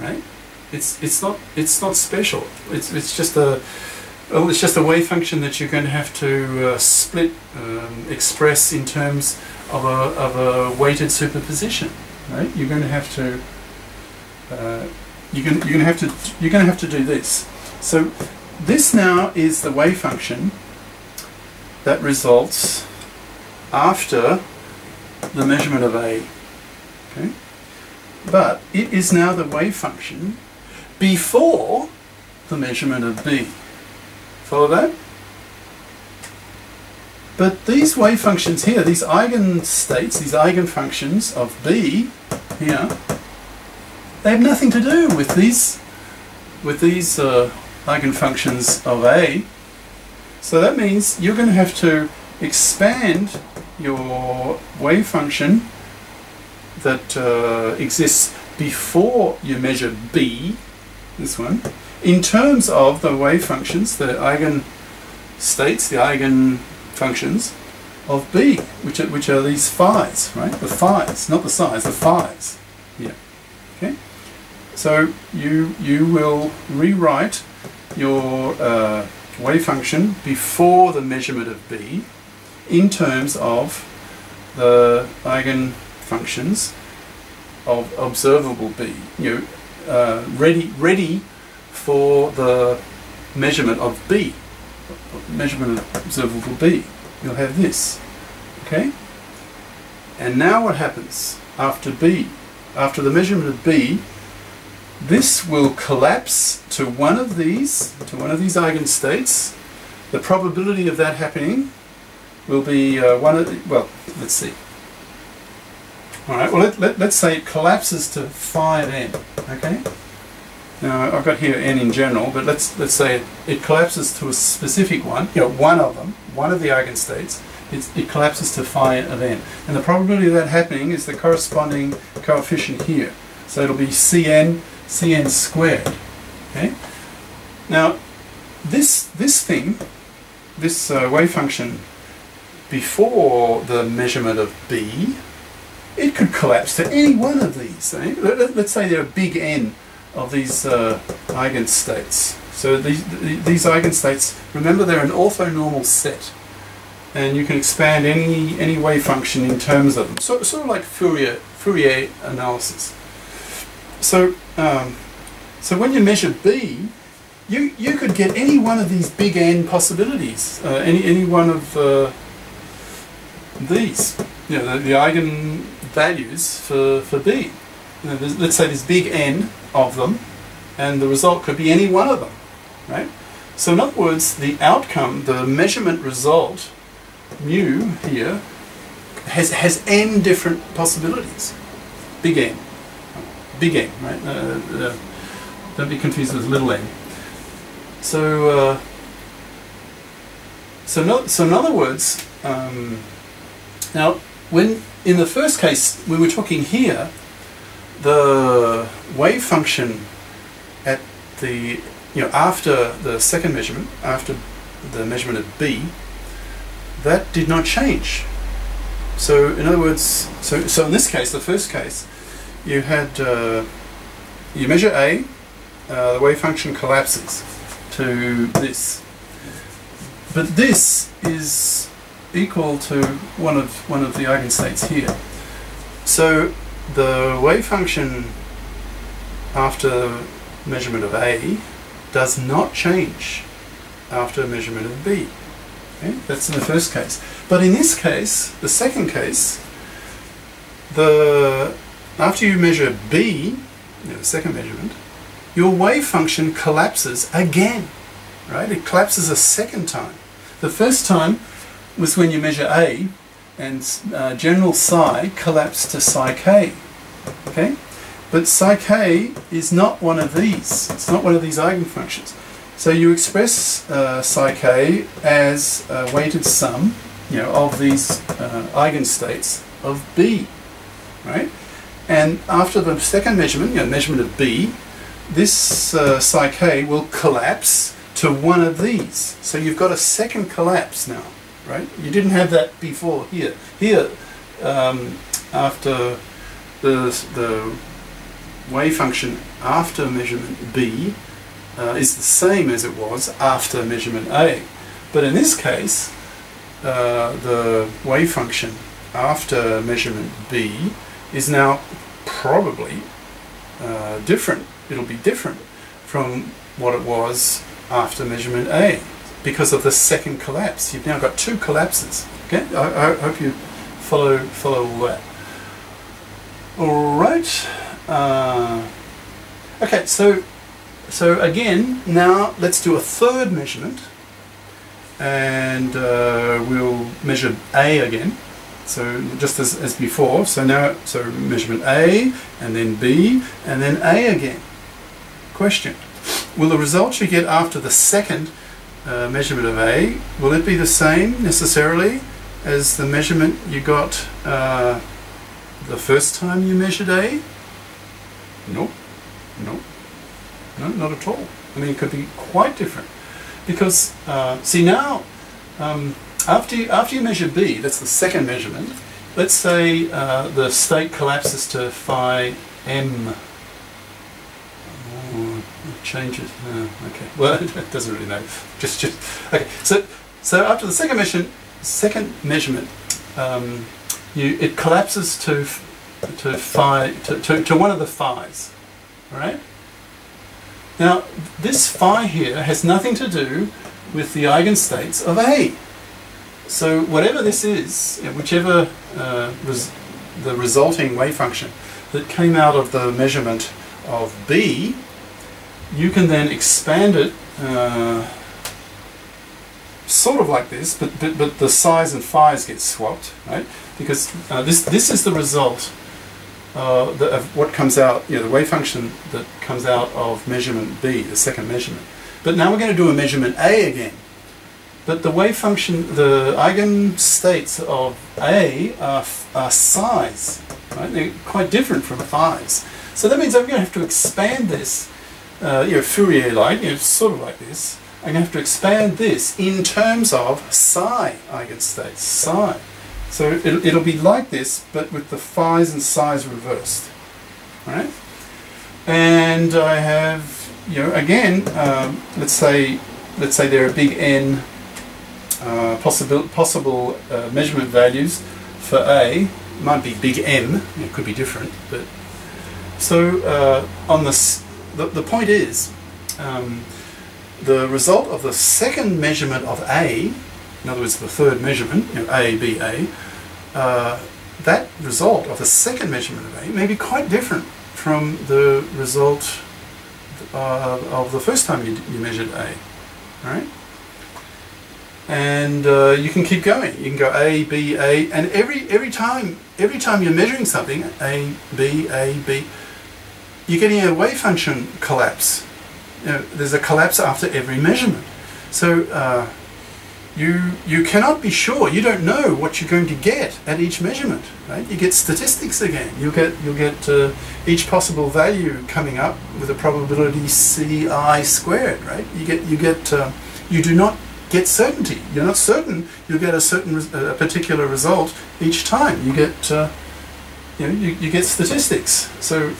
right? It's not special. It's just a wave function that you're going to have to express in terms of a weighted superposition, right? You're going to have to you're going to have to do this. So this now is the wave function that results after the measurement of A. Okay? But it is now the wave function before the measurement of B. Follow that? But these wave functions here, these eigenstates, these eigenfunctions of B here, they have nothing to do with these eigenfunctions of A. So that means you're going to have to expand your wave function that exists before you measure B, this one, in terms of the wave functions, the eigenstates, the eigenfunctions of B, which are these phis, right? The phis, not the size, the phis. Yeah. Okay. So you will rewrite your wave function before the measurement of B in terms of the eigenfunctions of observable B. You know, ready for the measurement of B, measurement of observable B. You'll have this, okay? And now what happens after B? After the measurement of B, this will collapse to one of these eigenstates. The probability of that happening will be well, let's see. All right, well, let's say it collapses to phi of n, okay? Now, I've got here n in general, but let's say it collapses to a specific one, you know, one of them, one of the eigenstates, it collapses to phi of n. And the probability of that happening is the corresponding coefficient here. So it'll be Cn squared, okay? Now, this wave function before the measurement of B, it could collapse to any one of these. Eh? Let's say there are big N of these eigenstates. So these eigenstates, remember, they're an orthonormal set, and you can expand any wave function in terms of them. Sort of like Fourier analysis. So so when you measure B, you could get any one of these big N possibilities, any one of these, you know, the eigenvalues for B. You know, let's say there's big N of them, and the result could be any one of them, right? So in other words, the outcome, the measurement result, mu here, has N different possibilities. Big N, right? Don't be confused with little n. So in other words, now when in the first case we were talking here, the wave function at the, you know, after the second measurement, after the measurement of B, that did not change. So in other words, so in this case, the first case, you had you measure A, the wave function collapses to this, but this is equal to one of the eigenstates here. So the wave function after measurement of A does not change after measurement of B. Okay? That's in the first case. But in this case, the second case, after you measure B, you know, the second measurement, your wave function collapses again, right? It collapses a second time. The first time was when you measure A, and general psi collapsed to psi k, okay? But psi k is not one of these. It's not one of these eigenfunctions. So you express psi k as a weighted sum, you know, of these eigenstates of B, right? And after the second measurement, you know, measurement of B, this psi k will collapse to one of these. So you've got a second collapse now, right? You didn't have that before here. Here, after the wave function after measurement B is the same as it was after measurement A. But in this case, the wave function after measurement B is now probably different. It'll be different from what it was after measurement A because of the second collapse. You've now got two collapses. Okay, I hope you follow all that. All right. Okay, so again, now let's do a third measurement, and we'll measure A again. So just as before. So now, measurement A, and then B, and then A again. Question: will the result you get after the second measurement of A, will it be the same necessarily as the measurement you got the first time you measured A? Nope. No, not at all. I mean, it could be quite different because see now, after you measure B, that's the second measurement. Let's say the state collapses to phi m. Oh, change it. Okay. Well, it doesn't really know. Just okay. So after the second measurement, it collapses to phi to one of the phi's. All right. Now this phi here has nothing to do with the eigenstates of A. So whatever this is, whichever the resulting wave function that came out of the measurement of B, you can then expand it sort of like this, but the size and phi's get swapped, right? Because this is the result of what comes out, the wave function that comes out of measurement B, the second measurement. But now we're going to do a measurement A again. But the wave function, the eigenstates of A are psi's, right? They're quite different from phi's. So that means I'm going to have to expand this, Fourier-like, sort of like this. I'm going to have to expand this in terms of psi eigenstates, psi. So it'll be like this, but with the phi's and psi's reversed, right? And I have, again, let's say there are big N possible measurement values for A. It might be big M. It could be different, but so on this, the point is, the result of the second measurement of A, in other words, the third measurement, A, B, A, that result of the second measurement of A may be quite different from the result of the first time you measured A, right? And you can keep going. You can go A, B, A, and every time you're measuring something, A, B, you're getting a wave function collapse. There's a collapse after every measurement. So you cannot be sure. You don't know what you're going to get at each measurement, right? You get statistics again. You'll get each possible value coming up with a probability CI squared, right? You do not get certainty. You're not certain you'll get a particular result each time. You get you get statistics. So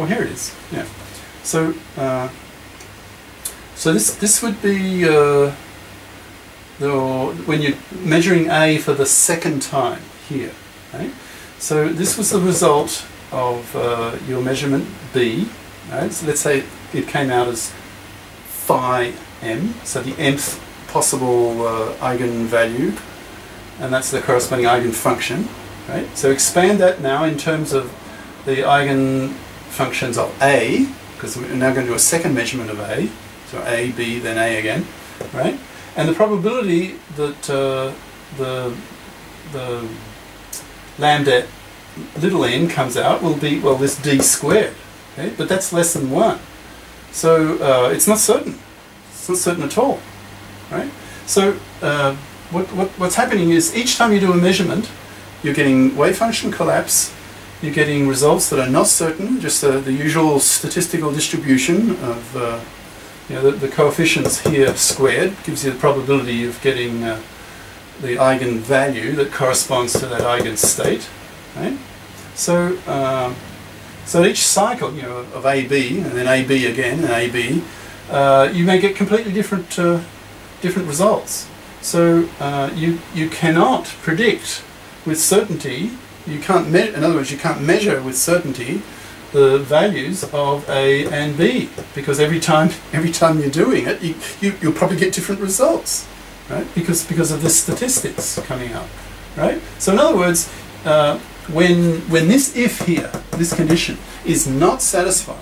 here it is. Yeah. So this would be when you're measuring A for the second time here, right? So this was the result of your measurement B, right? So let's say it came out as phi m, so the nth possible eigenvalue, and that's the corresponding eigenfunction, right? So expand that now in terms of the eigenfunctions of A, because we're now going to do a second measurement of A, so A, B, then A again, right? And the probability that the lambda little n comes out will be, well, this d squared, okay? But that's less than 1. So it's not certain. It's not certain at all, right? So what's happening is each time you do a measurement, you're getting wave function collapse, you're getting results that are not certain, just the usual statistical distribution of the coefficients here squared gives you the probability of getting the eigenvalue that corresponds to that eigenstate, right? So So at each cycle, you know, of AB and then AB again and AB, you may get completely different different results. So you cannot predict with certainty. You can't in other words, you can't measure with certainty the values of A and B, because every time you're doing it, you'll probably get different results, right? Because of the statistics coming up, right? So in other words, when this if here, this condition, is not satisfied,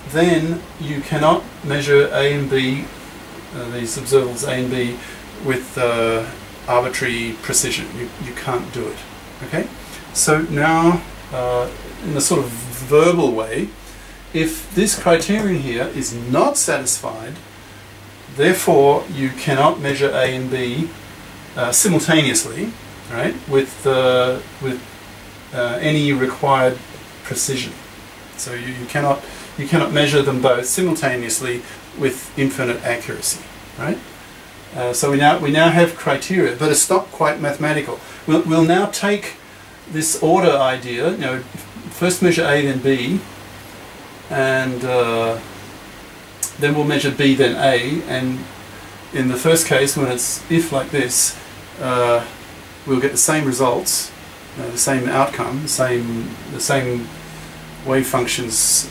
then you cannot measure A and B, these observables A and B, with arbitrary precision. You can't do it. Okay. So now, in a sort of verbal way, if this criterion here is not satisfied, therefore you cannot measure A and B simultaneously, right? With any required precision. So you cannot measure them both simultaneously with infinite accuracy, right? So we now have criteria, but it's not quite mathematical. We'll now take this order idea, you know, first measure A then B, and then we'll measure B then A, and in the first case, when it's if like this, we'll get the same results, the same outcome, the same wave functions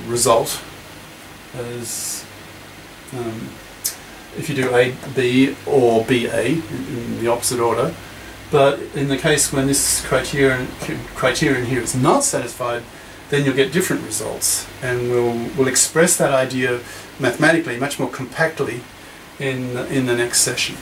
result as if you do A, B or BA in the opposite order. But in the case when this criterion here is not satisfied, then you'll get different results, and we'll express that idea mathematically much more compactly in the next session.